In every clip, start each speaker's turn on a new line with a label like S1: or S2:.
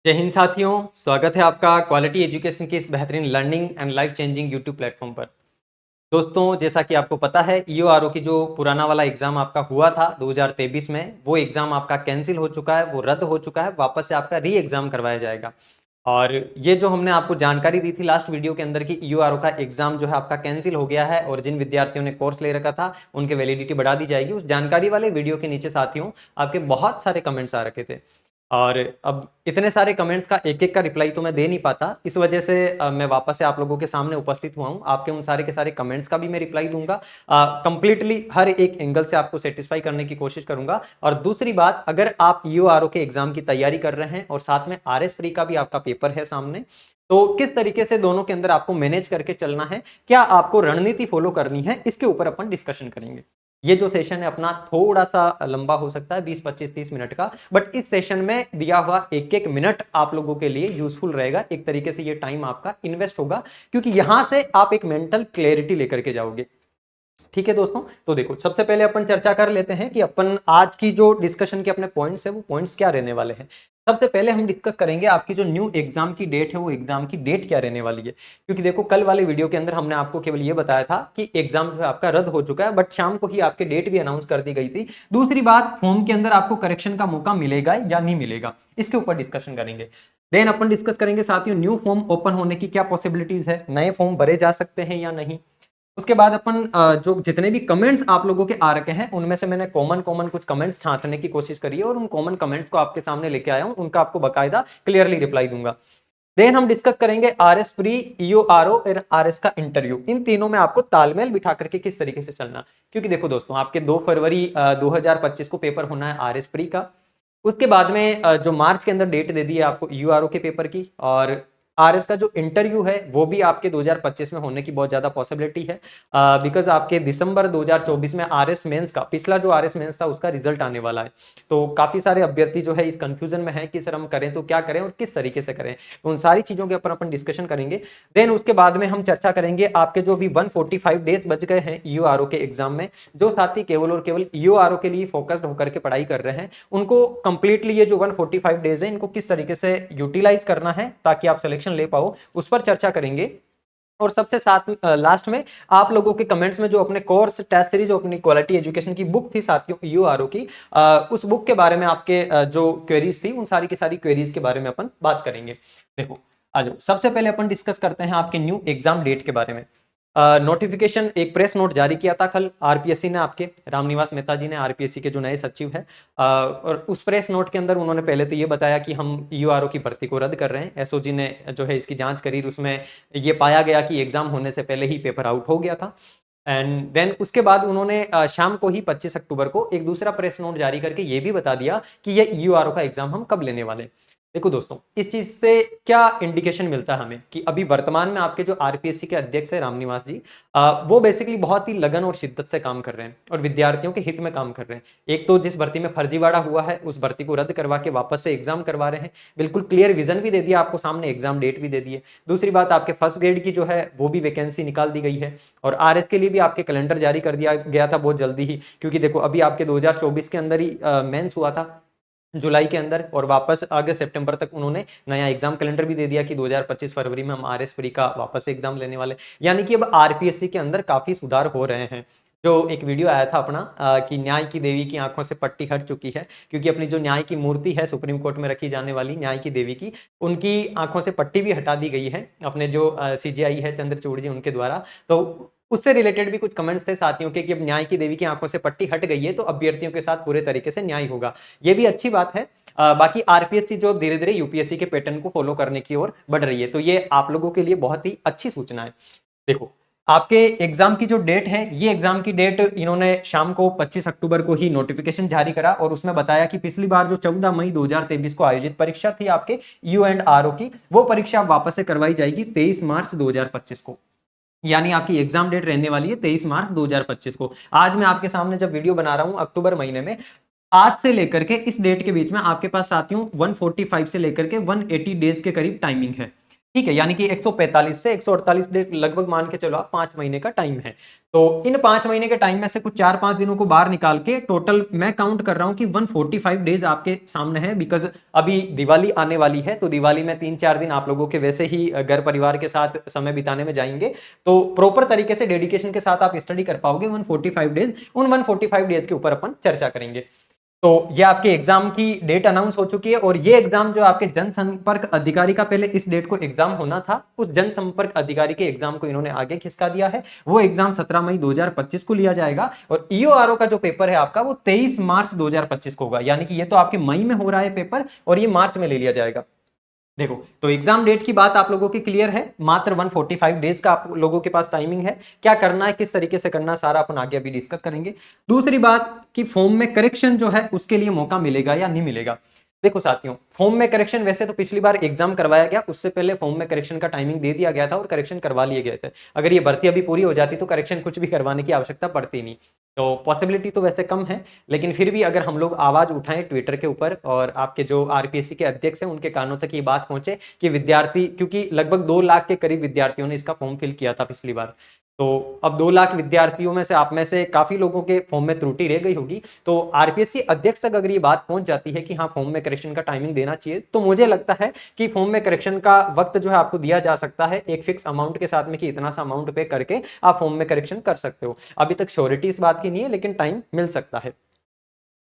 S1: जय हिंद साथियों, स्वागत है आपका क्वालिटी एजुकेशन की इस बेहतरीन learning and life changing YouTube platform पर। दोस्तों, जैसा कि आपको पता है ईओआरओ की जो पुराना वाला एग्जाम आपका हुआ था 2023 में, वो एग्जाम आपका कैंसिल हो चुका है, वो रद्द हो चुका है। वापस से आपका री एग्जाम करवाया जाएगा। और ये जो हमने आपको जानकारी दी थी लास्ट वीडियो के अंदर कि ईओआरओ का एग्जाम जो है आपका कैंसिल हो गया है और जिन विद्यार्थियों ने कोर्स ले रखा था उनके वैलिडिटी बढ़ा दी जाएगी, उस जानकारी वाले वीडियो के नीचे साथियों आपके बहुत सारे कमेंट्स आ रखे थे। और अब इतने सारे कमेंट्स का एक एक का रिप्लाई तो मैं दे नहीं पाता, इस वजह से मैं वापस से आप लोगों के सामने उपस्थित हुआ हूं। आपके उन सारे के सारे कमेंट्स का भी मैं रिप्लाई दूंगा, कंप्लीटली हर एक एंगल से आपको सेटिस्फाई करने की कोशिश करूंगा। और दूसरी बात, अगर आप ईओआरओ के एग्जाम की तैयारी कर रहे हैं और साथ में आरएस प्री का भी आपका पेपर है सामने, तो किस तरीके से दोनों के अंदर आपको मैनेज करके चलना है, क्या आपको रणनीति फॉलो करनी है, इसके ऊपर अपन डिस्कशन करेंगे। ये जो सेशन है अपना थोड़ा सा लंबा हो सकता है, 20 25 30 मिनट का, बट इस सेशन में दिया हुआ एक एक मिनट आप लोगों के लिए यूजफुल रहेगा। एक तरीके से ये टाइम आपका इन्वेस्ट होगा, क्योंकि यहां से आप एक मेंटल क्लैरिटी लेकर के जाओगे। ठीक है दोस्तों, तो देखो सबसे पहले अपन चर्चा कर लेते हैं कि अपन आज की जो डिस्कशन के अपने पॉइंट्स है वो पॉइंट्स क्या रहने वाले हैं। सबसे पहले हम डिस्कस करेंगे आपकी जो न्यू एग्जाम की डेट है, वो एग्जाम की डेट क्या रहने वाली है। क्योंकि देखो कल वाले वीडियो के अंदर हमने आपको केवल ये बताया था कि एग्जाम जो है आपका रद्द हो चुका है, बट शाम को ही आपके डेट भी अनाउंस कर दी गई थी। दूसरी बात, फॉर्म के अंदर आपको करेक्शन का मौका मिलेगा या नहीं मिलेगा, इसके ऊपर डिस्कशन करेंगे। देन अपन डिस्कस करेंगे साथियों न्यू फॉर्म ओपन होने की क्या पॉसिबिलिटीज है, नए फॉर्म भरे जा सकते हैं या नहीं। उसके बाद अपन जो जितने भी कमेंट्स आप लोगों के आ रखे हैं उनमें से मैंने कॉमन कॉमन कुछ कमेंट्स छांटने की कोशिश करी है और उन कॉमन कमेंट्स को आपके सामने लेके आया हूं, उनका आपको बकायदा क्लियरली रिप्लाई दूंगा। देन हम डिस्कस करेंगे आरएस प्री, ईओआरओ और आरएस का इंटरव्यू। इन तीनों में आपको तालमेल बिठा करके किस तरीके से चलना, क्योंकि देखो दोस्तों आपके 2 फरवरी 2025 को पेपर होना है आरएस प्री का। उसके बाद में जो मार्च के अंदर डेट दे दी है आपको ईओआरओ के पेपर की, और आरएस का जो इंटरव्यू है वो भी आपके 2025 में होने की बहुत ज्यादा पॉसिबिलिटी है, बिकॉज आपके दिसंबर 2024 में आरएस मेंस का, पिछला जो आरएस मेंस था उसका रिजल्ट आने वाला है। तो काफी सारे अभ्यर्थी जो है इस कंफ्यूजन में है कि सर हम करें तो क्या करें और किस तरीके से करें, तो उन सारी चीजों के ऊपर अपन डिस्कशन करेंगे। देन उसके बाद में हम चर्चा करेंगे आपके जो भी 145 डेज बच गए हैं ईओआरओ के एग्जाम में, जो साथी केवल और केवल ईओआरओ के लिए फोकस्ड होकर के पढ़ाई कर रहे हैं, उनको कंप्लीटली ये जो 145 डेज है इनको किस तरीके से यूटिलाइज करना है ताकि आप सिलेक्शन ले पाओ, उस पर चर्चा करेंगे। और सबसे साथ लास्ट में आप लोगों के कमेंट्स में जो अपने कोर्स टेस्ट सीरीज, जो अपनी क्वालिटी एजुकेशन की बुक थी साथियों ईओआरओ की, उस बुक के बारे में आपके जो क्वेरीज थी उन सारी की सारी क्वेरीज के बारे में अपन बात करेंगे। देखो आ जाओ, सबसे पहले अपन डिस्कस करते हैं आपके न्यू एग्जाम डेट के बारे में। नोटिफिकेशन, एक प्रेस नोट जारी किया था कल आरपीएससी ने, आपके रामनिवास मेहता जी ने, आरपीएससी के जो नए सचिव हैं, और उस प्रेस नोट के अंदर उन्होंने पहले तो ये बताया कि हम ईओआरओ की भर्ती को रद्द कर रहे हैं। एसओजी ने जो है इसकी जांच करी, उसमें ये पाया गया कि एग्जाम होने से पहले ही पेपर आउट हो गया था। एंड देन उसके बाद उन्होंने शाम को ही 25 अक्टूबर को एक दूसरा प्रेस नोट जारी करके ये भी बता दिया कि ये ईओआरओ का एग्जाम हम कब लेने वाले। देखो दोस्तों, इस चीज से क्या इंडिकेशन मिलता है हमें कि अभी वर्तमान में आपके जो आरपीएससी के अध्यक्ष है रामनिवास जी, वो बेसिकली बहुत ही लगन और शिद्दत से काम कर रहे हैं और विद्यार्थियों के हित में काम कर रहे हैं। एक तो जिस भर्ती में फर्जीवाड़ा हुआ है उस भर्ती को रद्द करवा के वापस से एग्जाम करवा रहे हैं, बिल्कुल क्लियर विजन भी दे दिया आपको सामने, एग्जाम डेट भी दे दी है। दूसरी बात, आपके फर्स्ट ग्रेड की जो है वो भी वैकेंसी निकाल दी गई है, और आरएस के लिए भी आपके कैलेंडर जारी कर दिया गया था बहुत जल्दी ही, क्योंकि देखो अभी आपके 2024 के अंदर ही मेंस हुआ था जुलाई के अंदर, और वापस अगस्त सितंबर तक उन्होंने नया एग्जाम कैलेंडर भी दे दिया कि 2025 फरवरी में हम आरएस प्री का वापस एग्जाम लेने वाले। यानी कि अब आरपीएससी के अंदर काफी सुधार हो रहे हैं। जो एक वीडियो आया था अपना कि न्याय की देवी की आंखों से पट्टी हट चुकी है, क्योंकि अपनी जो न्याय की मूर्ति है सुप्रीम कोर्ट में रखी जाने वाली न्याय की देवी की, उनकी आंखों से पट्टी भी हटा दी गई है अपने जो सीजीआई है चंद्रचूड़ जी उनके द्वारा। तो उससे रिलेटेड भी कुछ कमेंट्स थे साथियों के कि अब न्याय की देवी की आंखों से पट्टी हट गई है तो अभ्यर्थियों के साथ पूरे तरीके से न्याय होगा। ये भी अच्छी बात है। बाकी आरपीएससी जो धीरे धीरे यूपीएससी के पैटर्न को फॉलो करने की ओर बढ़ रही है, तो ये आप लोगों के लिए बहुत ही अच्छी सूचना है। देखो आपके एग्जाम की जो डेट है, ये एग्जाम की डेट इन्होंने शाम को 25 अक्टूबर को ही नोटिफिकेशन जारी करा, और उसमें बताया कि पिछली बार जो 14 मई 2023 को आयोजित परीक्षा थी आपके यू एंड आर ओ की, वो परीक्षा वापस से करवाई जाएगी 23 मार्च 2025 को। यानी आपकी एग्जाम डेट रहने वाली है 23 मार्च 2025 को। आज मैं आपके सामने जब वीडियो बना रहा हूं अक्टूबर महीने में, आज से लेकर के इस डेट के बीच में आपके पास साथियों 145 से लेकर के 180 डेज के करीब टाइमिंग है। ठीक है, यानी कि 145 से 148 डेज लगभग मान के चलो आप 5 महीने का टाइम है। तो इन 5 महीने के टाइम में से कुछ 4-5 दिनों को बाहर निकाल के टोटल मैं काउंट कर रहा हूं कि 145 डेज आपके सामने है। बिकॉज अभी दिवाली आने वाली है, तो दिवाली में 3-4 दिन आप लोगों के वैसे ही घर परिवार के साथ समय बिताने में जाएंगे, तो प्रॉपर तरीके से डेडिकेशन के साथ आप स्टडी कर पाओगे 145 डेज। उन 145 डेज के ऊपर अपन चर्चा करेंगे। तो ये आपके एग्जाम की डेट अनाउंस हो चुकी है, और ये एग्जाम जो आपके जनसंपर्क अधिकारी का पहले इस डेट को एग्जाम होना था, उस जनसंपर्क अधिकारी के एग्जाम को इन्होंने आगे खिसका दिया है। वो एग्जाम 17 मई 2025 को लिया जाएगा, और ईओआरओ का जो पेपर है आपका वो 23 मार्च 2025 को होगा। यानी कि ये तो आपके मई में हो रहा है पेपर, और ये मार्च में ले लिया जाएगा। देखो, तो एग्जाम डेट की बात आप लोगों की क्लियर है। मात्र 145 डेज का आप लोगों के पास टाइमिंग है। क्या करना है, किस तरीके से करना, सारा अपन आगे अभी डिस्कस करेंगे। दूसरी बात कि फॉर्म में करेक्शन जो है उसके लिए मौका मिलेगा या नहीं मिलेगा। देखो साथियों, फॉर्म में करेक्शन वैसे तो पिछली बार एग्जाम करवाया गया, उससे पहले फॉर्म में करेक्शन का टाइमिंग दे दिया गया था और करेक्शन करवा लिए गए थे। अगर ये भर्ती अभी पूरी हो जाती तो करेक्शन कुछ भी करवाने की आवश्यकता पड़ती नहीं। तो पॉसिबिलिटी तो वैसे कम है, लेकिन फिर भी अगर हम लोग आवाज उठाएं ट्विटर के ऊपर, और आपके जो आरपीएससी के अध्यक्ष हैं उनके कानों तक ये बात पहुंचे कि विद्यार्थी, क्योंकि लगभग 2 लाख के करीब विद्यार्थियों ने इसका फॉर्म फिल किया था पिछली बार, तो अब 2 लाख विद्यार्थियों में से आप में से काफी लोगों के फॉर्म में त्रुटि रह गई होगी। तो आरपीएससी अध्यक्ष तक अगर ये बात पहुंच जाती है कि हाँ फॉर्म में करेक्शन का टाइमिंग देना चाहिए, तो मुझे लगता है कि फॉर्म में करेक्शन का वक्त जो है आपको दिया जा सकता है एक फिक्स अमाउंट के साथ में, कि इतना सा अमाउंट पे करके आप फॉर्म में करेक्शन कर सकते हो। अभी तक श्योरिटी इस बात की नहीं है, लेकिन टाइम मिल सकता है।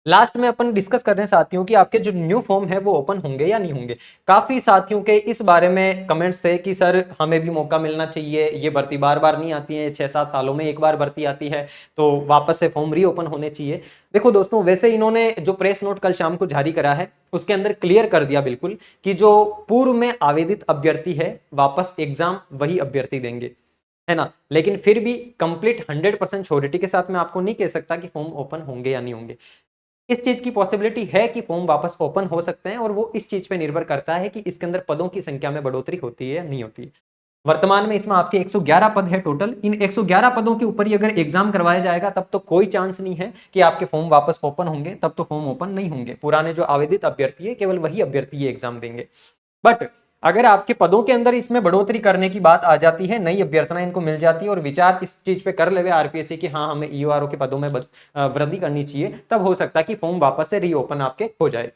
S1: लास्ट में अपन डिस्कस कर रहे हैं साथियों कि आपके जो न्यू फॉर्म है वो ओपन होंगे या नहीं होंगे। काफी साथियों के इस बारे में कमेंट्स थे कि सर हमें भी मौका मिलना चाहिए, ये भर्ती बार बार नहीं आती है, 6-7 सालों में एक बार भर्ती आती है, तो वापस से फॉर्म रीओपन होने चाहिए। देखो दोस्तों, वैसे इन्होंने जो प्रेस नोट कल शाम को जारी करा है उसके अंदर क्लियर कर दिया बिल्कुल कि जो पूर्व में आवेदित अभ्यर्थी है वापस एग्जाम वही अभ्यर्थी देंगे, है ना। लेकिन फिर भी कंप्लीट 100% श्योरिटी के साथ मैं आपको नहीं कह सकता कि फॉर्म ओपन होंगे या नहीं होंगे। इस चीज की पॉसिबिलिटी है कि फॉर्म वापस ओपन हो सकते हैं, और वो इस चीज पे निर्भर करता है कि इसके अंदर पदों की संख्या में बढ़ोतरी होती है या नहीं होती है। वर्तमान में इसमें आपके 111 पद है टोटल। इन 111 पदों के ऊपर ही अगर एग्जाम करवाया जाएगा तब तो कोई चांस नहीं है कि आपके फॉर्म वापस ओपन होंगे, तब तो फॉर्म ओपन नहीं होंगे। पुराने जो आवेदित अभ्यर्थी है केवल वही अभ्यर्थी ये एग्जाम देंगे। बट अगर आपके पदों के अंदर इसमें बढ़ोतरी करने की बात आ जाती है, नई अभ्यर्थना इनको मिल जाती है और विचार इस चीज पे कर ले आरपीएससी कि हाँ हमें ईओआरओ के पदों में वृद्धि करनी चाहिए, तब हो सकता है कि फॉर्म वापस से रीओपन आपके हो जाए।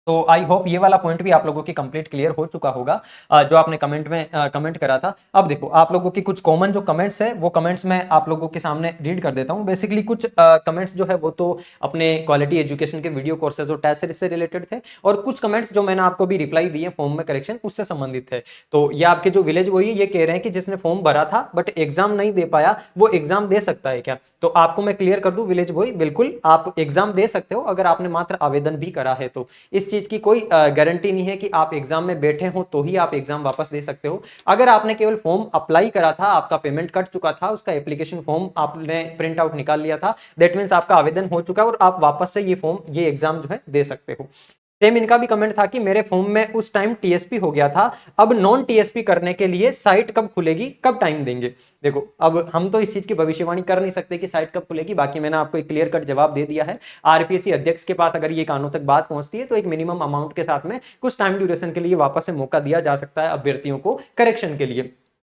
S1: तो आई होप ये वाला पॉइंट भी आप लोगों की कंप्लीट क्लियर हो चुका होगा, जो आपने कमेंट में कमेंट करा था। अब देखो, आप लोगों की कुछ कॉमन जो कमेंट्स है वो कमेंट्स मैं आप लोगों के सामने रीड कर देता हूं। बेसिकली कुछ कमेंट्स जो है वो तो अपने क्वालिटी एजुकेशन के वीडियो कोर्सेज और टेस्ट सीरीज से रिलेटेड थे, और कुछ कमेंट्स जो मैंने आपको भी रिप्लाई दिए फॉर्म में करेक्शन उससे संबंधित है। तो ये आपके जो विलेज बॉय ये कह रहे हैं कि जिसने फॉर्म भरा था बट एग्जाम नहीं दे पाया, वो एग्जाम दे सकता है क्या? तो आपको मैं क्लियर कर दूं विलेज बॉय, बिल्कुल आप एग्जाम दे सकते हो अगर आपने मात्र आवेदन भी करा है तो। इस चीज की कोई गारंटी नहीं है कि आप एग्जाम में बैठे हो तो ही आप एग्जाम वापस दे सकते हो। अगर आपने केवल फॉर्म अप्लाई करा था, आपका पेमेंट कट चुका था, उसका एप्लीकेशन फॉर्म आपने प्रिंट आउट निकाल लिया था, दैट मींस आपका आवेदन हो चुका है और आप वापस से ये एग्जाम जो है दे सकते हो। सेम इनका भी कमेंट था कि मेरे फॉर्म में उस टाइम टीएसपी हो गया था, अब नॉन टीएसपी करने के लिए साइट कब खुलेगी, कब टाइम देंगे? देखो, अब हम तो इस चीज की भविष्यवाणी कर नहीं सकते कि साइट कब खुलेगी, बाकी मैंने आपको एक क्लियर कट जवाब दे दिया है। आरपीएससी अध्यक्ष के पास अगर ये कानों तक बात पहुंचती है तो एक मिनिमम अमाउंट के साथ में कुछ टाइम ड्यूरेशन के लिए वापस से मौका दिया जा सकता है अभ्यर्थियों को करेक्शन के लिए।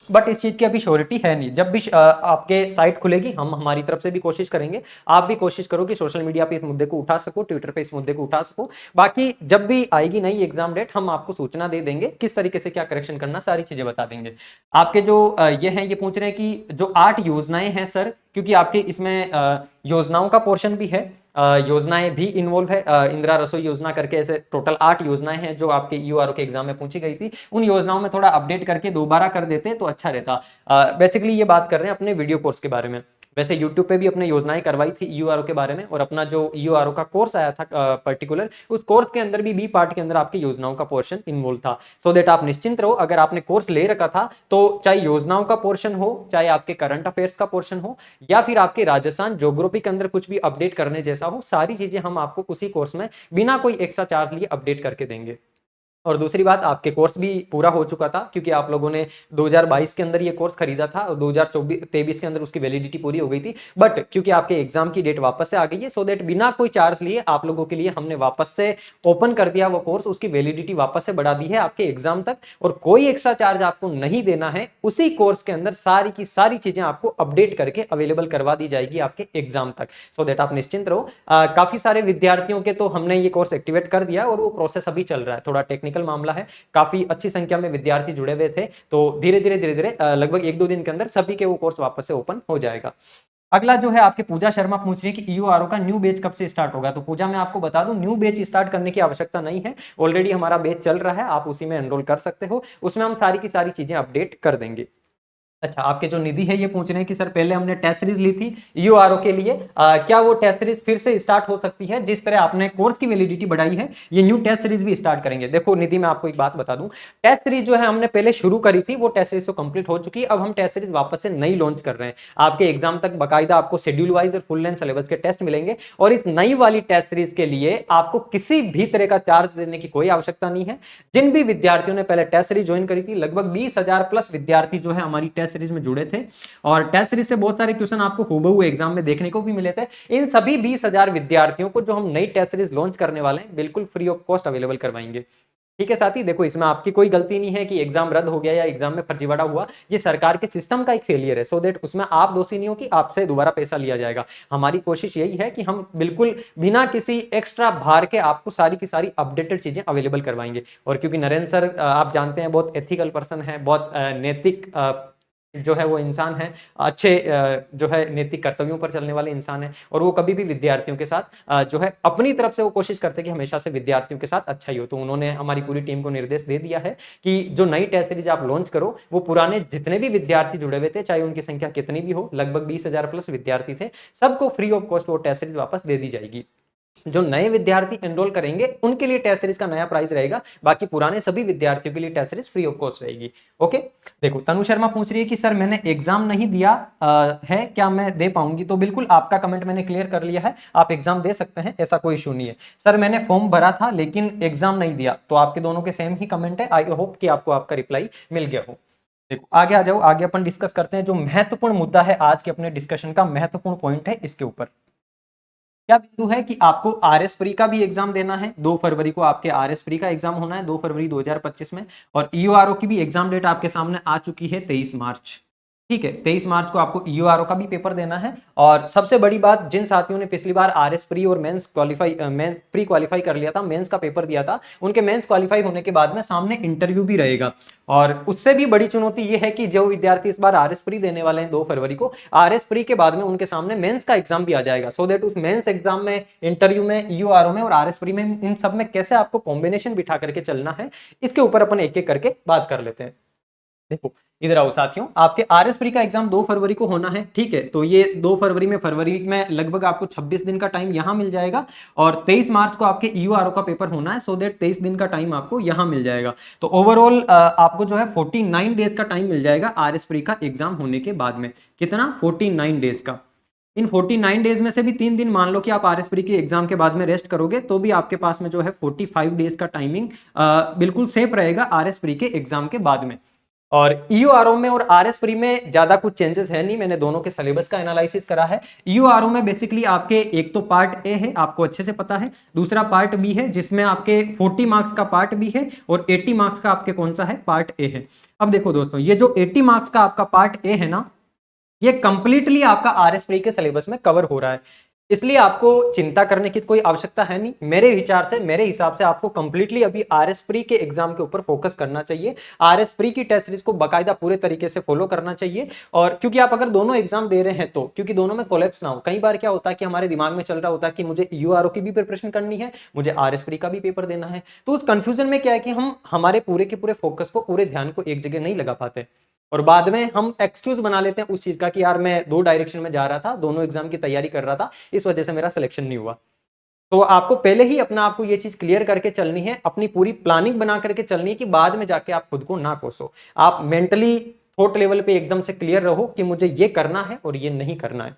S1: बट इस चीज की अभी श्योरिटी है नहीं। जब भी आपके साइट खुलेगी हम हमारी तरफ से भी कोशिश करेंगे, आप भी कोशिश करो कि सोशल मीडिया पे इस मुद्दे को उठा सको, ट्विटर पे इस मुद्दे को उठा सको। बाकी जब भी आएगी नई एग्जाम डेट हम आपको सूचना दे देंगे, किस तरीके से क्या करेक्शन करना सारी चीजें बता देंगे। आपके जो ये हैं ये पूछ रहे हैं कि जो 8 योजनाएं हैं सर, क्योंकि आपके इसमें योजनाओं का पोर्शन भी है, योजनाएं भी इन्वॉल्व है। इंदिरा रसोई योजना करके ऐसे टोटल 8 योजनाएं हैं जो आपके ईओआरओ के एग्जाम में पूछी गई थी। उन योजनाओं में थोड़ा अपडेट करके दोबारा कर देते तो अच्छा रहता। बेसिकली ये बात कर रहे हैं अपने वीडियो कोर्स के बारे में। वैसे YouTube पे भी अपने योजनाएं करवाई थी ईओआरओ के बारे में, और अपना जो ईओआरओ का कोर्स आया था पर्टिकुलर, उस कोर्स के अंदर भी बी पार्ट के अंदर आपकी योजनाओं का पोर्शन इन्वॉल्व था। सो देट आप निश्चिंत रहो, अगर आपने कोर्स ले रखा था तो चाहे योजनाओं का पोर्शन हो, चाहे आपके करंट अफेयर्स का पोर्शन हो, या फिर आपके राजस्थान ज्योग्राफी के अंदर कुछ भी अपडेट करने जैसा हो, सारी चीजें हम आपको उसी कोर्स में बिना कोई एक्स्ट्रा चार्ज लिए अपडेट करके देंगे। और दूसरी बात, आपके कोर्स भी पूरा हो चुका था, क्योंकि आप लोगों ने 2022 के अंदर ये कोर्स खरीदा था और 2023 के अंदर उसकी वैलिडिटी पूरी हो गई थी। बट क्योंकि आपके एग्जाम की डेट वापस से आ गई है, सो दैट बिना कोई चार्ज लिए आप लोगों के लिए हमने वापस से ओपन कर दिया वो कोर्स, उसकी वैलिडिटी वापस से बढ़ा दी है आपके एग्जाम तक, और कोई एक्स्ट्रा चार्ज आपको नहीं देना है। उसी कोर्स के अंदर सारी की सारी चीजें आपको अपडेट करके अवेलेबल करवा दी जाएगी आपके एग्जाम तक, सो दैट आप निश्चिंत रहो। काफी सारे विद्यार्थियों के तो हमने ये कोर्स एक्टिवेट कर दिया और वो प्रोसेस अभी चल रहा है, थोड़ा टेक्निकल मामला है, काफी अच्छी संख्या में विद्यार्थी जुड़े हुए थे, तो धीरे धीरे लगभग 1-2 दिन के अंदर सभी के वो कोर्स वापस से ओपन हो जाएगा। अगला जो है आपके पूजा शर्मा पूछ रही है कि ईओआरओ का न्यू बैच कब से स्टार्ट होगा। तो पूजा, मैं आपको बता दूं, न्यू बैच स्टार्ट करने की आवश्यकता नहीं है, ऑलरेडी हमारा बैच चल रहा है, आप उसी में एनरोल कर सकते हो, उसमें हम सारी की सारी चीजें अपडेट कर देंगे। अच्छा, आपके जो निधि है ये पूछ रहे हैं कि सर पहले हमने टेस्ट सीरीज ली थी यूआरओ के लिए, क्या वो टेस्ट सीरीज फिर से स्टार्ट हो सकती है? जिस तरह आपने कोर्स की वैलिडिटी बढ़ाई है, ये न्यू टेस्ट सीरीज भी स्टार्ट करेंगे। देखो निधि, मैं आपको एक बात बता दूं, टेस्ट सीरीज जो है हमने पहले शुरू करी थी, वो टेस्ट सीरीज तो कंप्लीट हो चुकी है, अब हम टेस्ट सीरीज वापस से नई लॉन्च कर रहे हैं। आपके एग्जाम तक बकायदा आपको शेड्यूल वाइज और फुल लेंथ सिलेबस के टेस्ट मिलेंगे, और इस नई वाली टेस्ट सीरीज के लिए आपको किसी भी तरह का चार्ज देने की कोई आवश्यकता नहीं है। जिन भी विद्यार्थियों ने पहले टेस्ट सीरीज ज्वाइन करी थी, लगभग 20,000 प्लस विद्यार्थी जो है हमारी टेस्ट सीरीज में जुड़े थे, और टेस्ट सीरीज से बहुत सारे क्वेश्चन आपको हूबहू एग्जाम में देखने को भी मिले थे। इन सभी 20,000 विद्यार्थियों को जो हम नई टेस्ट सीरीज लॉन्च करने वाले हैं, बिल्कुल फ्री ऑफ कॉस्ट अवेलेबल करवाएंगे। ठीक है साथी, देखो इसमें आपकी कोई गलती नहीं है कि एग्जाम रद्द हो गया या एग्जाम में फर्जीवाड़ा हुआ, ये सरकार के सिस्टम का एक फेलियर है, सो दैट उसमें आप दोषी नहीं हो कि आपसे दोबारा पैसा लिया जाएगा। हमारी कोशिश यही है कि हम बिल्कुल बिना किसी एक्स्ट्रा भार के आपको सारी की सारी अपडेटेड चीजें अवेलेबल करवाएंगे। और क्योंकि नरेंद्र सर आप जानते हैं बहुत एथिकल पर्सन है, बहुत नैतिक जो है वो इंसान है, अच्छे जो है नैतिक कर्तव्यों पर चलने वाले इंसान है, और वो कभी भी विद्यार्थियों के साथ जो है अपनी तरफ से वो कोशिश करते हैं कि हमेशा से विद्यार्थियों के साथ अच्छा ही हो। तो उन्होंने हमारी पूरी टीम को निर्देश दे दिया है कि जो नई टेस्ट सीरीज आप लॉन्च करो, वो पुराने जितने भी विद्यार्थी जुड़े हुए थे, चाहे उनकी संख्या कितनी भी हो, लगभग 20,000 प्लस विद्यार्थी थे, सबको फ्री ऑफ कॉस्ट वो टेस्ट सीरीज वापस दे दी जाएगी। जो नए विद्यार्थी एनरोल करेंगे उनके लिए टेस्ट सीरीज का नया प्राइस रहेगा, बाकी पुराने सभी विद्यार्थियों के लिए test series free of cost रहेगी। ओके, देखो तनु शर्मा पूछ रही है कि सर मैंने एग्जाम नहीं दिया है, क्या मैं दे पाऊंगी? तो बिल्कुल आपका कमेंट मैंने क्लियर कर लिया है, आप एग्जाम दे सकते हैं, ऐसा कोई इशू नहीं है। सर मैंने फॉर्म भरा था लेकिन एग्जाम नहीं दिया, तो आपके दोनों के सेम ही कमेंट है, आई होप कि आपको आपका रिप्लाई मिल गया हो। देखो आगे आ जाओ, आगे अपन डिस्कस करते हैं जो महत्वपूर्ण मुद्दा है आज के अपने डिस्कशन का, महत्वपूर्ण पॉइंट है इसके ऊपर। क्या बिंदु है कि आपको आरएस प्री का भी एग्जाम देना है, 2 फरवरी को आपके आरएस प्री का एग्जाम होना है, 2 फरवरी 2025 में, और ईओआरओ की भी एग्जाम डेट आपके सामने आ चुकी है 23 मार्च। ठीक है, 23 मार्च को आपको ईओआरओ का भी पेपर देना है। और सबसे बड़ी बात, जिन साथियों ने पिछली बार आरएस प्री और मेंस क्वालिफाई प्री क्वालिफाई कर लिया था, मेंस का पेपर दिया था, उनके मेंस क्वालिफाई होने के बाद में सामने इंटरव्यू भी रहेगा। और उससे भी बड़ी चुनौती यह है कि जो विद्यार्थी इस बार आरएस प्री देने वाले हैं 2 फरवरी को, आरएस प्री के बाद में उनके सामने मेंस का एग्जाम भी आ जाएगा, सो दैट उस मेंस एग्जाम में, इंटरव्यू में, ईओआरओ में और आरएस प्री में, इन सब में कैसे आपको कॉम्बिनेशन बिठा करके चलना है, इसके ऊपर अपन एक एक करके बात कर लेते हैं। देखो इधर आओ साथियों, आपके आरएस प्री का एग्जाम 2 फरवरी को होना है, ठीक है, तो ये 2 फरवरी में लगभग आपको 26 दिन का टाइम यहां मिल जाएगा, और 23 मार्च को आपके ईओआरओ का पेपर होना है, सो दैट 23 दिन का टाइम आपको यहां मिल जाएगा। तो ओवरऑल आपको जो है 49 डेज का टाइम मिल जाएगा आरएस प्री का एग्जाम होने के बाद में। कितना? 49 डेज का। इन 49 डेज में से भी 3 दिन मान लो कि आप आरएस प्री के एग्जाम के बाद में रेस्ट करोगे, तो भी आपके पास में जो है 45 डेज का टाइमिंग बिल्कुल सेफ रहेगा आरएस प्री के एग्जाम के बाद में। और ईओआरओ में और आरएस प्री में ज्यादा कुछ चेंजेस है नहीं, मैंने दोनों के सिलेबस का एनालिसिस करा है। ईओआरओ में बेसिकली आपके एक तो पार्ट ए है, आपको अच्छे से पता है, दूसरा पार्ट बी है जिसमें आपके 40 मार्क्स का पार्ट बी है, और 80 मार्क्स का आपके कौन सा है? पार्ट ए है। अब देखो दोस्तों, ये जो 80 मार्क्स का आपका पार्ट ए है ना, ये कंप्लीटली आपका आरएस प्री के सिलेबस में कवर हो रहा है, इसलिए आपको चिंता करने की कोई आवश्यकता है नहीं। मेरे विचार से, मेरे हिसाब से आपको कंप्लीटली अभी आरएस प्री के एग्जाम के ऊपर फोकस करना चाहिए, आरएस प्री की टेस्ट सीरीज को बाकायदा पूरे तरीके से फॉलो करना चाहिए। और क्योंकि आप अगर दोनों एग्जाम दे रहे हैं तो, क्योंकि दोनों में कोलैप्स ना हो, कई बार क्या होता है कि हमारे दिमाग में चल रहा होता है कि मुझे यूआरओ की भी प्रिपरेशन करनी है, मुझे आरएस प्री का भी पेपर देना है, तो उस कंफ्यूजन में क्या है कि हम हमारे पूरे के पूरे फोकस को, पूरे ध्यान को एक जगह नहीं लगा पाते, और बाद में हम एक्सक्यूज बना लेते हैं उस चीज का कि यार मैं 2 डायरेक्शन में जा रहा था, दोनों एग्जाम की तैयारी कर रहा था, इस वजह से मेरा सिलेक्शन नहीं हुआ। तो आपको पहले ही अपना आपको ये चीज क्लियर करके चलनी है, अपनी पूरी प्लानिंग बना करके चलनी है कि बाद में जाके आप खुद को ना कोसो। आप मेंटली थॉट लेवल पे एकदम से क्लियर रहो कि मुझे ये करना है और ये नहीं करना है।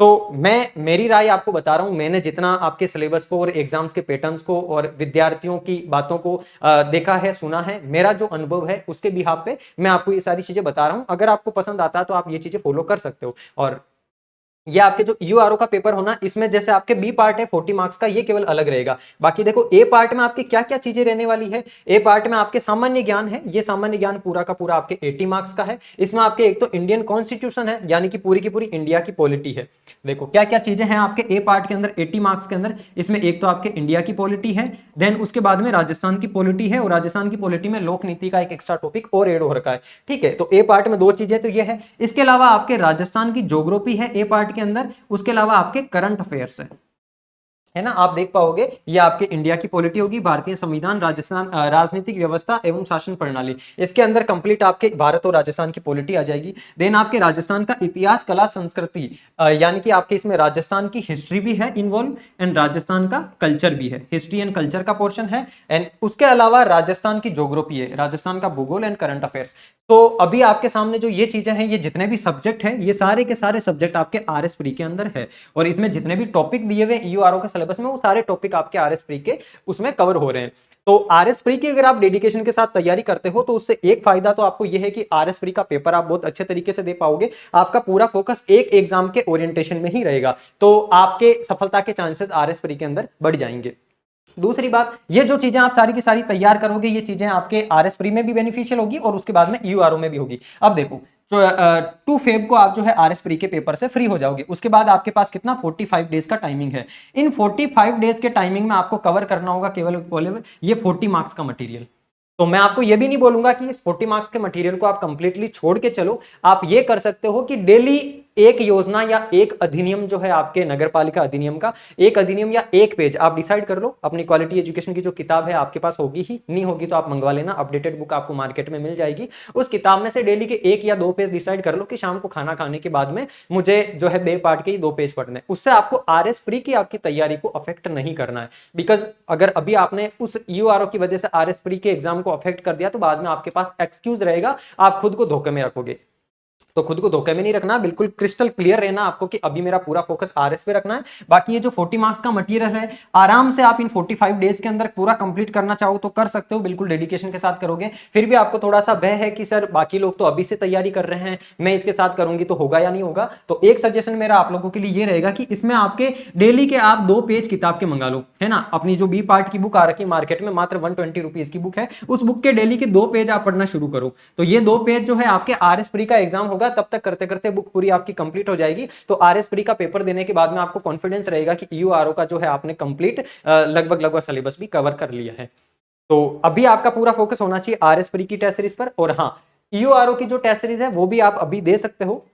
S1: तो मैं मेरी राय आपको बता रहा हूं, मैंने जितना आपके सिलेबस को और एग्जाम्स के पैटर्न्स को और विद्यार्थियों की बातों को देखा है, सुना है, मेरा जो अनुभव है उसके बिहाफ पे मैं आपको ये सारी चीजें बता रहा हूं। अगर आपको पसंद आता है तो आप ये चीजें फॉलो कर सकते हो। और ये आपके जो यूआरओ का पेपर होना, इसमें जैसे आपके बी पार्ट है 40 मार्क्स का, ये केवल अलग रहेगा। बाकी देखो ए पार्ट में आपके क्या क्या चीजें रहने वाली है। ए पार्ट में आपके सामान्य ज्ञान है, ये सामान्य ज्ञान पूरा का पूरा आपके 80 मार्क्स का है। इसमें आपके एक तो इंडियन कॉन्स्टिट्यूशन है, यानी कि पूरी की पूरी इंडिया की पॉलिटी है। देखो क्या क्या चीजें हैं आपके ए पार्ट के अंदर 80 मार्क्स के अंदर। इसमें एक तो आपके इंडिया की पॉलिटी है, देन उसके बाद में राजस्थान की पॉलिटी है, और राजस्थान की पॉलिटी में लोक नीति का एक एक्स्ट्रा टॉपिक और ऐड हो रखा है। ठीक है, तो ए पार्ट में दो चीजें तो ये है। इसके अलावा आपके राजस्थान की ज्योग्राफी है ए पार्ट के अंदर, उसके अलावा आपके करंट अफेयर्स है ना, आप देख पाओगे। ये आपके इंडिया की पॉलिटी होगी, भारतीय संविधान, राजस्थान राजनीतिक व्यवस्था एवं शासन प्रणाली। इसके अंदर कंप्लीट आपके भारत और राजस्थान की पॉलिटी आ जाएगी। देन आपके राजस्थान का इतिहास, कला, संस्कृति, यानी कि आपके इसमें राजस्थान की हिस्ट्री भी है इन्वॉल्व, एंड राजस्थान का कल्चर भी है, हिस्ट्री एंड कल्चर का पोर्शन है। एंड उसके अलावा राजस्थान की ज्योग्राफी है, राजस्थान का भूगोल एंड करंट अफेयर्स। तो अभी आपके सामने जो ये चीजें हैं, ये जितने भी सब्जेक्ट हैं, ये सारे के सारे सब्जेक्ट आपके आरएस प्री के अंदर है। और इसमें जितने भी टॉपिक दिए हुए यूआरओ के सिलेबस में, वो सारे टॉपिक आपके आरएस प्री के उसमें कवर हो रहे हैं। तो आरएस प्री की अगर आप डेडिकेशन के साथ तैयारी करते हो, तो उससे एक फायदा तो आपको यह है कि आरएस प्री का पेपर आप बहुत अच्छे तरीके से दे पाओगे। आपका पूरा फोकस एक एग्जाम के ओरिएंटेशन में ही रहेगा, तो आपके सफलता के चांसेस आरएस प्री के अंदर बढ़ जाएंगे। दूसरी बात, ये जो चीजें आप सारी की सारी तैयार करोगे, ये चीजें आपके आरएस प्री में भी बेनिफिशियल होगी और उसके बाद में यूआरओ में भी होगी। अब देखो, तो 2 फेब को आप जो है आरएस प्री के पेपर से फ्री हो जाओगे। उसके बाद आपके पास कितना 45 डेज का टाइमिंग है। इन 45 डेज के टाइमिंग में आपको कवर करना होगा केवल ये 40 मार्क्स का मटेरियल। तो मैं आपको ये भी नहीं बोलूंगा कि इस 40 मार्क्स के मटेरियल को आप कंप्लीटली छोड़ के चलो। आप ये कर सकते हो कि डेली एक योजना या एक अधिनियम जो है आपके नगर पालिका अधिनियम का, एक अधिनियम या एक पेज आप डिसाइड कर लो। अपनी क्वालिटी एजुकेशन की जो किताब है आपके पास होगी ही, नहीं होगी तो आप मंगवा लेना, अपडेटेड बुक आपको मार्केट में मिल जाएगी। उस किताब में से डेली के 1 या 2 पेज डिसाइड कर लो कि शाम को खाना खाने के बाद में मुझे जो है बे पार्ट के ही 2 पेज पढ़ने। उससे आपको आरएस प्री की आपकी तैयारी को अफेक्ट नहीं करना है। बिकॉज अगर अभी आपने उस यूआरओ की वजह से आरएस प्री के एग्जाम को अफेक्ट कर दिया, तो बाद में आपके पास एक्सक्यूज रहेगा, आप खुद को धोखे में रखोगे। तो खुद को धोखे में नहीं रखना, बिल्कुल क्रिस्टल क्लियर रहना आपको कि अभी मेरा पूरा फोकस आरएस पे रखना है। बाकी ये जो 40 मार्क्स का मटेरियल है, आराम से आप इन 45 डेज के अंदर पूरा कंप्लीट करना चाहो तो कर सकते हो, बिल्कुल डेडिकेशन के साथ करोगे। फिर भी आपको थोड़ा सा भय है कि सर बाकी लोग तो अभी से तैयारी कर रहे हैं, मैं इसके साथ करूंगी तो होगा या नहीं होगा। तो एक सजेशन मेरा आप लोगों के लिए ये रहेगा कि इसमें आपके डेली के आप 2 पेज किताब के मंगा लो, है ना। अपनी जो बी पार्ट की बुक आ रखी है मार्केट में, मात्र 120 रुपीज की बुक है, उस बुक के डेली के 2 पेज आप पढ़ना शुरू करो। तो ये 2 पेज जो है आपके आरएस प्री का एग्जाम होगा, तब तक करते करते बुक पूरी आपकी कंप्लीट हो जाएगी। तो आरएस प्री का पेपर देने के बाद में आपको कॉन्फिडेंस रहेगा कि यूआरओ का जो है आपने कंप्लीट लगभग सिलेबस भी कवर कर लिया है। तो अभी आपका पूरा फोकस होना चाहिए आरएस प्री की टेस्ट सीरीज पर। और हाँ, यूआरओ की जो टेस्ट सीरीज है वो भी आप अभी दे सकते हो।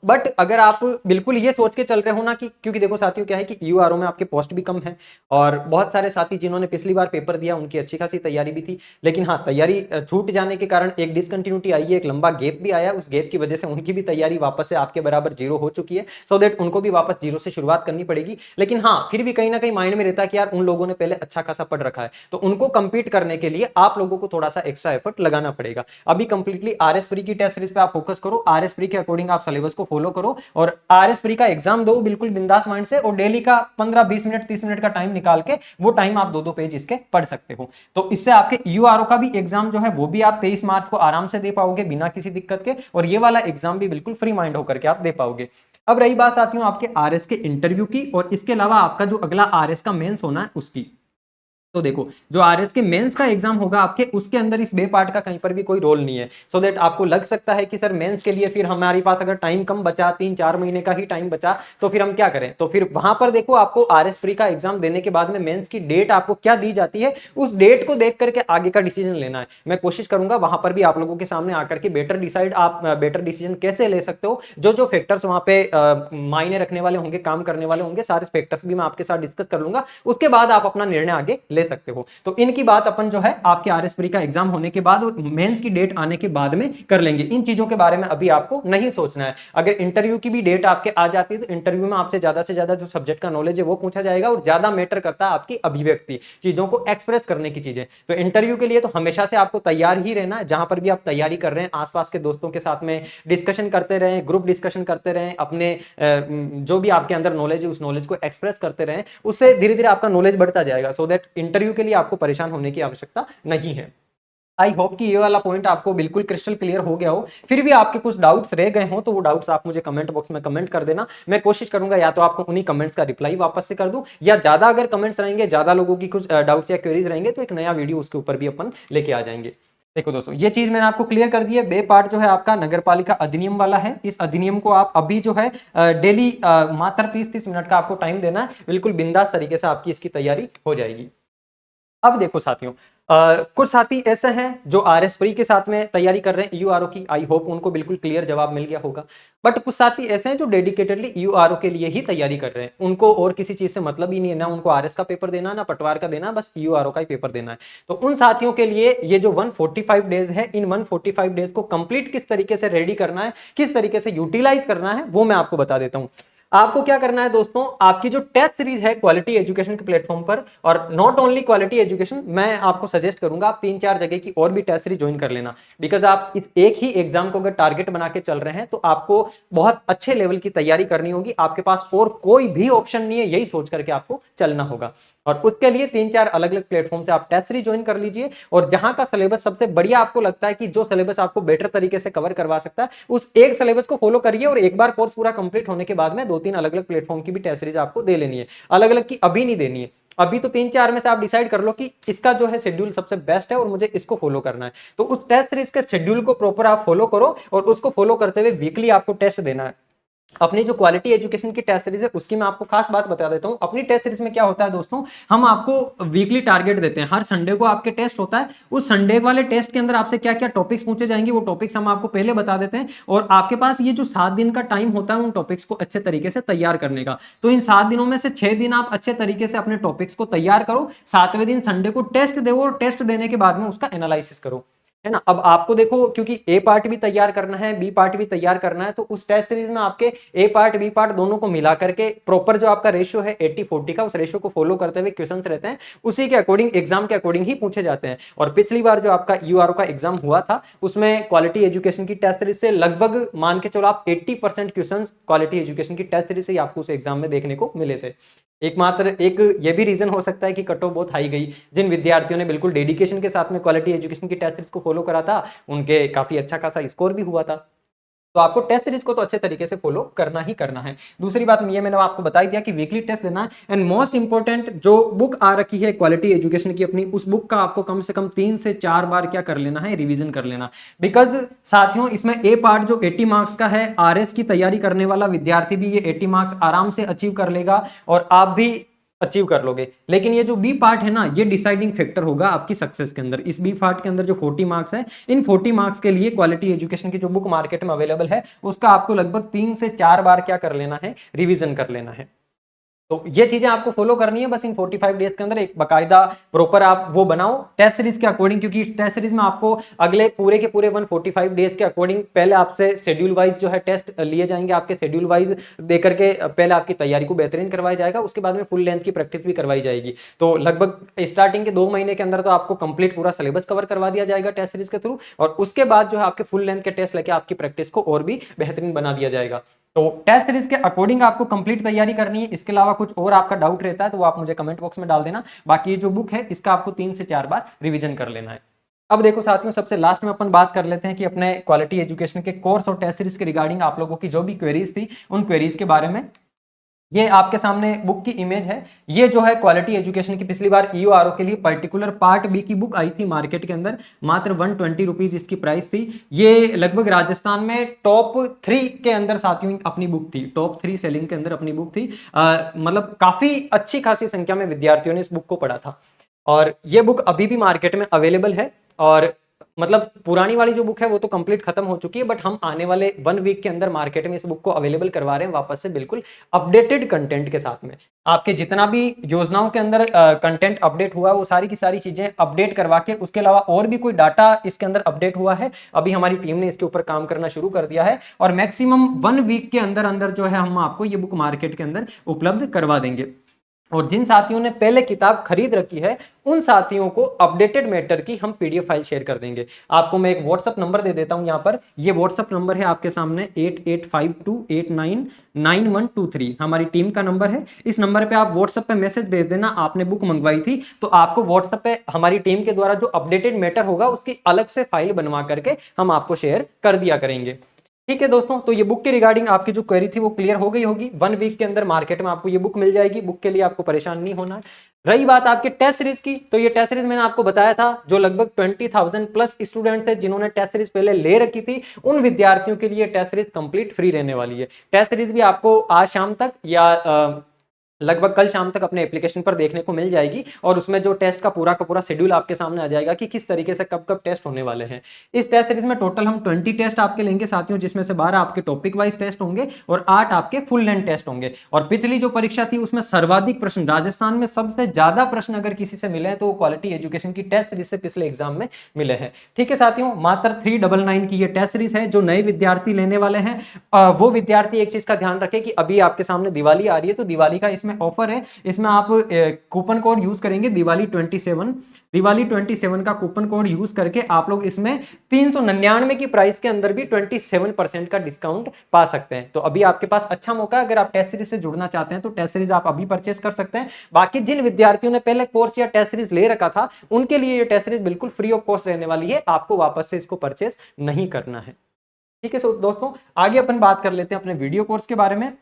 S1: बट अगर आप बिल्कुल ये सोच के चल रहे हो ना कि, क्योंकि देखो साथियों क्या है कि यूआरओ में आपके पोस्ट भी कम है, और बहुत सारे साथी जिन्होंने पिछली बार पेपर दिया उनकी अच्छी खासी तैयारी भी थी, लेकिन हाँ तैयारी छूट जाने के कारण एक डिसकंटिन्यूटी आई है, एक लंबा गैप भी आया। उस गैप की वजह से उनकी भी तैयारी वापस से आपके बराबर जीरो हो चुकी है, सो दैट उनको भी वापस जीरो से शुरुआत करनी पड़ेगी। लेकिन हाँ, फिर भी कहीं ना कहीं माइंड में रहता है कि यार उन लोगों ने पहले अच्छा खासा पढ़ रखा है, तो उनको कंपीट करने के लिए आप लोगों को थोड़ा सा एक्स्ट्रा एफर्ट लगाना पड़ेगा। अभी कंप्लीटली आरएस प्री की टेस्ट सीरीज पे आप फोकस करो, आरएस प्री के अकॉर्डिंग आप सिलेबस को फॉलो करो, और आरएस प्री का एग्जाम दो बिल्कुल बिंदास माइंड से, और डेली का 15-20 मिनट 30 मिनट का टाइम निकाल के वो टाइम आप 2-2 पेज इसके पढ़ सकते हो। तो इससे आपके यूआरओ का भी एग्जाम जो है वो भी आप 23 मार्च को आराम से दे पाओगे बिना किसी दिक्कत के, और ये वाला एग्जाम भी बिल्कुल फ्री माइंड होकर के आप दे पाओगे। अब रही बात साथियों आपके आरएस के इंटरव्यू की, और इसके अलावा आपका जो अगला आरएस का मेंस होना है उसकी। तो देखो, जो आरएस के मेंस का एग्जाम होगा आपके, उसके अंदर इस बे पार्ट का कहीं पर भी कोई रोल नहीं है। सो दैट आपको लग सकता है कि सर मेंस के लिए फिर हमारे पास अगर टाइम कम बचा, 3-4 महीने का ही टाइम बचा, तो फिर हम क्या करें। तो फिर वहां पर देखो, आपको आरएस प्री का एग्जाम देने के बाद में मेंस की डेट आपको क्या दी जाती है, उस डेट को देख करके आगे का डिसीजन लेना है। मैं कोशिश करूंगा वहां पर भी आप लोगों के सामने आकर के बेटर डिसीजन कैसे ले सकते हो, जो जो फैक्टर्स वहां पे मायने रखने वाले होंगे, काम करने वाले होंगे, सारे फैक्टर्स भी मैं आपके साथ डिस्कस कर लूंगा। उसके बाद आप अपना निर्णय आगे ले दे सकते हो। तो इनकी बात अपन जो है आपके आरएस प्री का एग्जाम होने के बाद और मेंस की डेट आने के बाद में कर लेंगे। इन चीजों के बारे में अभी आपको नहीं सोचना है। अगर इंटरव्यू की भी डेट आपके आ जाती है तो इंटरव्यू में आपसे ज्यादा से ज्यादा जो सब्जेक्ट का नॉलेज है वो पूछा जाएगा और ज्यादा मैटर करता है आपकी अभिव्यक्ति, चीजों को एक्सप्रेस करने की चीजें। तो इंटरव्यू के लिए तो हमेशा से आपको तैयार ही रहना है। जहां पर भी आप तैयारी कर रहे हैं आसपास के दोस्तों के साथ में डिस्कशन करते रहें, ग्रुप डिस्कशन करते रहें, अपने जो भी आपके अंदर नॉलेज है उस नॉलेज को एक्सप्रेस करते रहें। उससे धीरे धीरे आपका नॉलेज बढ़ता जाएगा, सो दैट इंटरव्यू के लिए आपको परेशान होने की आवश्यकता नहीं है। आई होप कि ये वाला पॉइंट आपको बिल्कुल क्रिस्टल क्लियर हो गया हो। फिर भी आपके कुछ डाउट्स रह गए हो तो वो डाउट्स आप मुझे कमेंट बॉक्स में कमेंट कर देना। मैं कोशिश करूंगा या तो आपको उन्हीं कमेंट्स का रिप्लाई वापस से कर दूं, या ज्यादा अगर कमेंट्स रहेंगे, ज्यादा लोगों की कुछ डाउट्स या क्वेरीज रहेंगे तो एक नया वीडियो उसके ऊपर भी अपन लेके आ जाएंगे। देखो दोस्तों, ये चीज मैंने आपको क्लियर कर दी है। बे पार्ट जो है आपका नगरपालिका अधिनियम वाला है। इस अधिनियम को आप अभी जो है डेली मात्र 30-30 मिनट का आपको टाइम देना है। बिल्कुल बिंदास तरीके से आपकी इसकी तैयारी हो जाएगी। अब देखो साथियों, कुछ साथी ऐसे हैं जो आरएस प्री के साथ में तैयारी कर रहे हैं ईयूआरओ की। आई होप उनको बिल्कुल क्लियर जवाब मिल गया होगा। बट कुछ साथी ऐसे हैं जो डेडिकेटेडली ईयूआरओ के लिए ही तैयारी कर रहे हैं। उनको और किसी चीज से मतलब ही नहीं है, ना उनको आरएस का पेपर देना, ना पटवार का देना, बस ईयूआरओ का ही पेपर देना है। तो उन साथियों के लिए ये जो 145 डेज है, इन 145 डेज को कंप्लीट किस तरीके से रेडी करना है, किस तरीके से यूटिलाइज करना है, वो मैं आपको बता देता हूं। आपको क्या करना है दोस्तों, आपकी जो टेस्ट सीरीज है क्वालिटी एजुकेशन के प्लेटफॉर्म पर, और नॉट ओनली क्वालिटी एजुकेशन, मैं आपको सजेस्ट करूंगा आप 3-4 जगह की और भी टेस्ट सीरीज ज्वाइन कर लेना। बिकॉज आप इस एक ही एग्जाम को अगर टारगेट बना के चल रहे हैं तो आपको बहुत अच्छे लेवल की तैयारी करनी होगी। आपके पास और कोई भी ऑप्शन नहीं है, यही सोच करके आपको चलना होगा। और उसके लिए 3-4 अलग अलग प्लेटफॉर्म से आप टेस्ट सीरीज ज्वाइन कर लीजिए, और जहां का सिलेबस सबसे बढ़िया आपको लगता है कि जो सिलेबस आपको बेटर तरीके से कवर करवा सकता है, उस एक सिलेबस को फॉलो करिए। और एक बार कोर्स पूरा कंप्लीट होने के बाद में 2-3 अलग अलग प्लेटफॉर्म की भी टेस्ट सीरीज आपको दे लेनी है। अलग अलग की अभी नहीं देनी है। अभी तो 3-4 में से आप डिसाइड कर लो कि इसका जो है शेड्यूल सबसे बेस्ट है और मुझे इसको फॉलो करना है। तो उस टेस्ट सीरीज के शेड्यूल को प्रॉपर आप फॉलो करो, और उसको फॉलो करते हुए वीकली आपको टेस्ट देना है। अपनी जो क्वालिटी एजुकेशन की टेस्ट सीरीज है उसकी मैं आपको खास बात बता देता हूं। अपनी टेस्ट सीरीज में क्या होता है दोस्तों, हम आपको वीकली टारगेट देते हैं। हर संडे को आपके टेस्ट होता है। उस संडे वाले टेस्ट के अंदर आपसे क्या क्या टॉपिक्स पूछे जाएंगे वो टॉपिक्स हम आपको पहले बता देते हैं, और आपके पास ये जो 7 दिन का टाइम होता है उन टॉपिक्स को अच्छे तरीके से तैयार करने का। तो इन 7 दिनों में से 6 दिन आप अच्छे तरीके से अपने टॉपिक्स को तैयार करो, 7वें दिन संडे को टेस्ट दो, और टेस्ट देने के बाद में उसका एनालिसिस करो, है ना। अब आपको देखो, क्योंकि ए पार्ट भी तैयार करना है, बी पार्ट भी तैयार करना है, तो उस टेस्ट सीरीज में आपके ए पार्ट बी पार्ट दोनों को मिला करके प्रॉपर जो आपका रेशियो है 80-40 का, उस रेशियो को फॉलो करते हुए क्वेश्चंस रहते हैं, उसी के अकॉर्डिंग एग्जाम के अकॉर्डिंग ही पूछे जाते हैं। और पिछली बार जो आपका यूआरओ का एग्जाम हुआ था उसमें क्वालिटी एजुकेशन की टेस्ट सीरीज से लगभग मान के चलो आप 80% क्वेश्चन क्वालिटी एजुकेशन की टेस्ट सीरीज से आपको उस एग्जाम में देखने को मिले थे। एकमात्र एक ये भी रीजन हो सकता है कि कट ऑफ बहुत हाई गई। जिन विद्यार्थियों ने बिल्कुल डेडिकेशन के साथ में क्वालिटी एजुकेशन की टेस्ट सीरीज को फॉलो करा था उनके काफी अच्छा खासा स्कोर भी हुआ था। तो आपको टेस्ट सीरीज को तो अच्छे तरीके से फॉलो करना ही करना है। दूसरी बात ये मैंने आपको बता दिया कि वीकली टेस्ट देना है। एंड मोस्ट इंपॉर्टेंट, जो बुक आ रखी है क्वालिटी एजुकेशन की अपनी, उस बुक का आपको कम से कम 3 से 4 बार क्या कर लेना है, रिवीजन कर लेना। बिकॉज साथियों इसमें ए पार्ट जो 80 मार्क्स का है, आरएस की तैयारी करने वाला विद्यार्थी भी ये 80 मार्क्स आराम से अचीव कर लेगा और आप भी अचीव कर लोगे। लेकिन ये जो बी पार्ट है ना, ये डिसाइडिंग फैक्टर होगा आपकी सक्सेस के अंदर। इस बी पार्ट के अंदर जो 40 मार्क्स है, इन 40 मार्क्स के लिए क्वालिटी एजुकेशन की जो बुक मार्केट में अवेलेबल है उसका आपको लगभग 3 से 4 बार क्या कर लेना है, रिवीजन कर लेना है। तो ये चीजें आपको फॉलो करनी है बस इन 45 डेज के अंदर। एक बकायदा प्रॉपर आप वो बनाओ टेस्ट सीरीज के अकॉर्डिंग, क्योंकि टेस्ट सीरीज में आपको अगले पूरे के पूरे 145 डेज के अकॉर्डिंग पहले आपसे शेड्यूल वाइज जो है टेस्ट लिए जाएंगे। आपके शेड्यूल वाइज देकर के पहले आपकी तैयारी को बेहतरीन करवाया जाएगा, उसके बाद में फुल लेंथ की प्रैक्टिस भी करवाई जाएगी। तो लगभग स्टार्टिंग के 2 महीने के अंदर तो आपको कंप्लीट पूरा सिलेबस कवर करवा दिया जाएगा टेस्ट सीरीज के थ्रू, और उसके बाद जो है आपके फुल लेंथ के टेस्ट लेके आपकी प्रैक्टिस को और भी बेहतरीन बना दिया जाएगा। तो टेस्ट सीरीज के अकॉर्डिंग आपको कंप्लीट तैयारी करनी है। इसके अलावा कुछ और आपका डाउट रहता है तो वो आप मुझे कमेंट बॉक्स में डाल देना। बाकी ये जो बुक है इसका आपको 3 से 4 बार रिवीजन कर लेना है। अब देखो साथियों, सबसे लास्ट में अपन बात कर लेते हैं कि अपने क्वालिटी एजुकेशन के कोर्स और टेस्ट सीरीज के रिगार्डिंग आप लोगों की जो भी क्वेरीज थी उन क्वेरीज के बारे में। ये आपके सामने बुक की इमेज है। ये जो है क्वालिटी एजुकेशन की पिछली बार ईओआरओ के लिए पर्टिकुलर पार्ट बी की बुक आई थी मार्केट के अंदर, मात्र 120 रुपीज इसकी प्राइस थी। ये लगभग राजस्थान में टॉप 3 के अंदर साथियों अपनी बुक थी, टॉप 3 सेलिंग के अंदर अपनी बुक थी। मतलब काफी अच्छी खासी संख्या में विद्यार्थियों ने इस बुक को पढ़ा था, और ये बुक अभी भी मार्केट में अवेलेबल है। और मतलब पुरानी वाली जो बुक है वो तो कंप्लीट खत्म हो चुकी है, बट हम आने वाले 1 वीक के अंदर मार्केट में इस बुक को अवेलेबल करवा रहे हैं वापस से, बिल्कुल अपडेटेड कंटेंट के साथ में। आपके जितना भी योजनाओं के अंदर कंटेंट अपडेट हुआ वो सारी की सारी चीजें अपडेट करवा के, उसके अलावा और भी कोई डाटा इसके अंदर अपडेट हुआ है, अभी हमारी टीम ने इसके ऊपर काम करना शुरू कर दिया है, और मैक्सिमम 1 वीक के अंदर अंदर जो है हम आपको ये बुक मार्केट के अंदर उपलब्ध करवा देंगे। और जिन साथियों ने पहले किताब खरीद रखी है उन साथियों को अपडेटेड मैटर की हम पीडीएफ फाइल शेयर कर देंगे। आपको मैं एक व्हाट्सएप नंबर दे देता हूं, यहां पर ये व्हाट्सएप नंबर है आपके सामने 8852899123, हमारी टीम का नंबर है। इस नंबर पे आप व्हाट्सएप पे मैसेज भेज देना, आपने बुक मंगवाई थी, तो आपको व्हाट्सएप पे हमारी टीम के द्वारा जो अपडेटेड मैटर होगा उसकी अलग से फाइल बनवा करके हम आपको शेयर कर दिया करेंगे। ठीक है दोस्तों, तो ये बुक के रिगार्डिंग आपकी जो क्वेरी थी वो क्लियर हो गई होगी। 1 वीक के अंदर मार्केट में आपको ये बुक मिल जाएगी, बुक के लिए आपको परेशान नहीं होना है। रही बात आपके टेस्ट सीरीज की, तो ये टेस्ट सीरीज मैंने आपको बताया था, जो लगभग 20,000 प्लस स्टूडेंट्स है जिन्होंने टेस्ट सीरीज पहले ले रखी थी, उन विद्यार्थियों के लिए टेस्ट सीरीज कंप्लीट फ्री रहने वाली है। टेस्ट सीरीज भी आपको आज शाम तक या लगभग कल शाम तक अपने एप्लीकेशन पर देखने को मिल जाएगी, और उसमें जो टेस्ट का पूरा शेड्यूल आपके सामने आ जाएगा कि किस तरीके से कब कब टेस्ट होने वाले हैं। इस टेस्ट सीरीज में टोटल हम 20 टेस्ट आपके लेंगे साथियों, जिसमें से 12 आपके टॉपिक वाइज टेस्ट होंगे और 8 आपके फुल लेंथ टेस्ट होंगे। और पिछली जो परीक्षा थी उसमें सर्वाधिक प्रश्न, राजस्थान में सबसे ज्यादा प्रश्न अगर किसी से मिले हैं तो क्वालिटी एजुकेशन की टेस्ट सीरीज से पिछले एग्जाम में मिले हैं। ठीक है साथियों, मात्र 399 की ये टेस्ट सीरीज है। जो नए विद्यार्थी लेने वाले हैं वो विद्यार्थी एक चीज का ध्यान रखें कि अभी आपके सामने दिवाली आ रही है, तो दिवाली का इसमें ऑफर है। इसमें आप कूपन कोड यूज करेंगे दिवाली27 का कूपन कोड यूज करके आप लोग इसमें 399 की प्राइस के अंदर भी 27% का डिस्काउंट पा सकते हैं। तो अभी आपके पास अच्छा मौका है, अगर आप टेस्ट सीरीज से जुड़ना चाहते हैं तो टेस्ट सीरीज आप अभी परचेस कर सकते हैं। बाकी जिन विद्यार्थियों ने पहले कोर्स या टेस्ट सीरीज ले रखा था उनके लिए ये टेस्ट सीरीज बिल्कुल फ्री ऑफ कॉस्ट रहने वाली है, आपको वापस से इसको परचेस नहीं करना है। ठीक है दोस्तों, आगे अपन बात कर लेते हैं अपने वीडियो कोर्स के बारे में।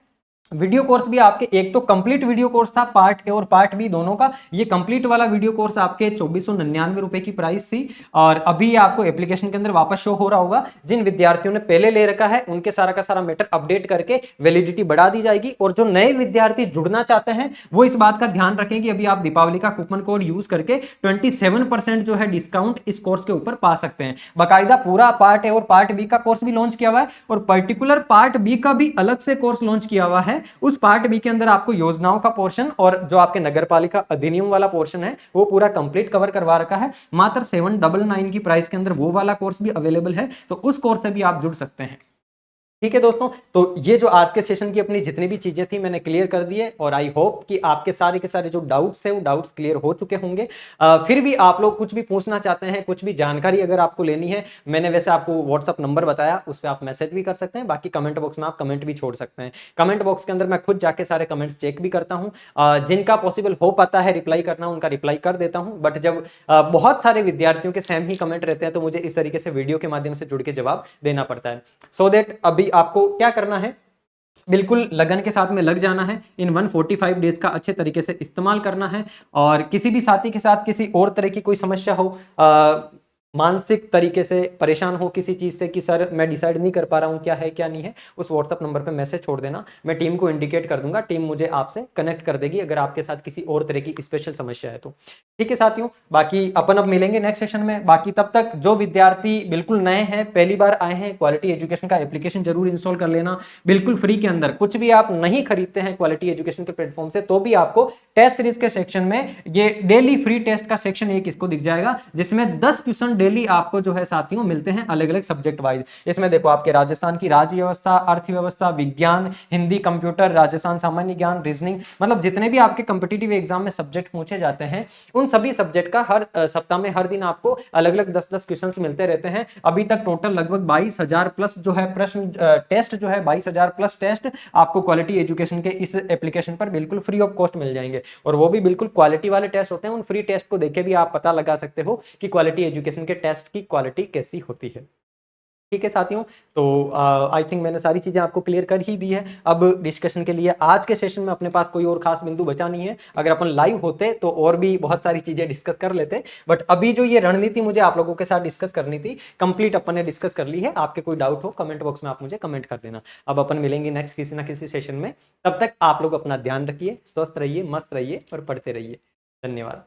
S1: वीडियो कोर्स भी आपके, एक तो कंप्लीट वीडियो कोर्स था पार्ट ए और पार्ट बी दोनों का। ये कंप्लीट वाला वीडियो कोर्स आपके 2499 रुपए की प्राइस थी, और अभी आपको एप्लीकेशन के अंदर वापस शो हो रहा होगा। जिन विद्यार्थियों ने पहले ले रखा है उनके सारा का सारा मैटर अपडेट करके वैलिडिटी बढ़ा दी जाएगी, और जो नए विद्यार्थी जुड़ना चाहते हैं वो इस बात का ध्यान रखें कि अभी आप दीपावली का कूपन कोड यूज करके 27% जो है डिस्काउंट इस कोर्स के ऊपर पा सकते हैं। बाकायदा पूरा पार्ट ए और पार्ट बी का कोर्स भी लॉन्च किया हुआ है, और पर्टिकुलर पार्ट बी का भी अलग से कोर्स लॉन्च किया हुआ है। उस पार्ट बी के अंदर आपको योजनाओं का पोर्शन और जो आपके नगरपालिका अधिनियम वाला पोर्शन है वो पूरा कंप्लीट कवर करवा रखा है। मात्र 799 की प्राइस के अंदर वो वाला कोर्स भी अवेलेबल है, तो उस कोर्स से भी आप जुड़ सकते हैं। ठीक है दोस्तों, तो ये जो आज के सेशन की अपनी जितनी भी चीजें थी मैंने क्लियर कर दी है, और आई होप कि आपके सारे के सारे जो डाउट्स थे वो डाउट्स क्लियर हो चुके होंगे। फिर भी आप लोग कुछ भी पूछना चाहते हैं, कुछ भी जानकारी अगर आपको लेनी है, मैंने वैसे आपको व्हाट्सअप नंबर बताया, उस पर आप मैसेज भी कर सकते हैं, बाकी कमेंट बॉक्स में आप कमेंट भी छोड़ सकते हैं। कमेंट बॉक्स के अंदर मैं खुद जाके सारे कमेंट्स चेक भी करता हूँ, जिनका पॉसिबल हो पाता है रिप्लाई करना उनका रिप्लाई कर देता हूँ, बट जब बहुत सारे विद्यार्थियों के सेम ही कमेंट रहते हैं तो मुझे इस तरीके से वीडियो के माध्यम से जुड़ के जवाब देना पड़ता है। सो दैट अभी आपको क्या करना है, बिल्कुल लगन के साथ में लग जाना है, इन 145 डेज का अच्छे तरीके से इस्तेमाल करना है। और किसी भी साथी के साथ किसी और तरह की कोई समस्या हो, मानसिक तरीके से परेशान हो किसी चीज से कि सर मैं डिसाइड नहीं कर पा रहा हूं क्या है क्या नहीं है, उस व्हाट्सएप नंबर पे मैसेज छोड़ देना, मैं टीम को इंडिकेट कर दूंगा, टीम मुझे आपसे कनेक्ट कर देगी अगर आपके साथ किसी और तरह की स्पेशल समस्या है तो। ठीक है साथियों, बाकी अपन अब मिलेंगे नेक्स्ट सेशन में। बाकी तब तक जो विद्यार्थी बिल्कुल नए हैं, पहली बार आए हैं, क्वालिटी एजुकेशन का एप्लीकेशन जरूर इंस्टॉल कर लेना, बिल्कुल फ्री के अंदर। कुछ भी आप नहीं खरीदते हैं क्वालिटी एजुकेशन के प्लेटफॉर्म से तो भी आपको टेस्ट सीरीज के सेक्शन में ये डेली फ्री टेस्ट का सेक्शन एक इसको दिख जाएगा, जिसमें 10 क्वेश्चन डेली आपको जो है साथियों मिलते हैं अलग अलग सब्जेक्ट वाइज। इसमें देखो आपके राजस्थान की राज्य व्यवस्था, अर्थव्यवस्था, विज्ञान, हिंदी, कंप्यूटर, राजस्थान सामान्य ज्ञान, रीजनिंग, मतलब जितने भी आपके कंपिटिटिव एग्जाम में सब्जेक्ट पूछे जाते हैं उन सभी सब्जेक्ट का हर सप्ताह में हर दिन आपको अलग अलग 10-10 क्वेश्चन मिलते रहते हैं। अभी तक टोटल लगभग 22,000 प्लस जो है प्रश्न टेस्ट जो है 22,000 प्लस टेस्ट आपको क्वालिटी एजुकेशन के इस एप्लीकेशन पर बिल्कुल फ्री ऑफ कॉस्ट मिल जाएंगे, और वो भी बिल्कुल क्वालिटी वाले टेस्ट होते हैं। उन फ्री टेस्ट को देख भी आप पता लगा सकते हो कि क्वालिटी एजुकेशन के टेस्ट की क्वालिटी कैसी होती है। ठीक है साथियों, तो आई थिंक मैंने सारी चीजें आपको क्लियर कर ही दी है। अब डिस्कशन के लिए आज के सेशन में अपने पास कोई और खास बिंदु बचा नहीं है। अगर अपन लाइव होते तो और भी बहुत सारी चीजें डिस्कस कर लेते, बट अभी जो ये रणनीति मुझे आप लोगों के साथ डिस्कस करनी थी कंप्लीट अपन ने डिस्कस कर ली है। आपके कोई डाउट हो कमेंट बॉक्स में आप मुझे कमेंट कर देना। अब अपन मिलेंगे नेक्स्ट किसी ना किसी सेशन में, तब तक आप लोग अपना ध्यान रखिए, स्वस्थ रहिए, मस्त रहिए और पढ़ते रहिए। धन्यवाद।